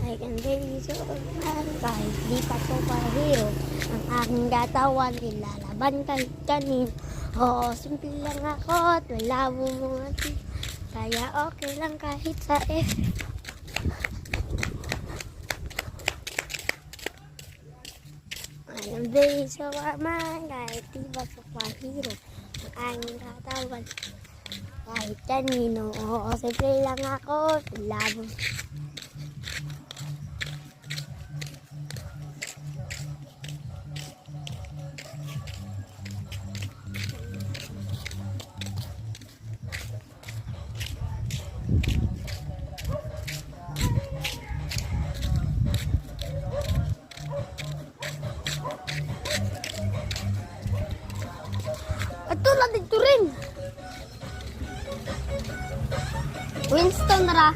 I can be so man kahit di pa superhero. Ang aking katawan nilalaban kahit kanino. Oo, simple lang ako at wala bumungati. Kaya okay lang kahit sa I can be so man kahit di pa superhero. Ang aking katawan kahit kanino. Oo, simple lang ako at wala bumungati. Ito lang dito rin. Winston ra.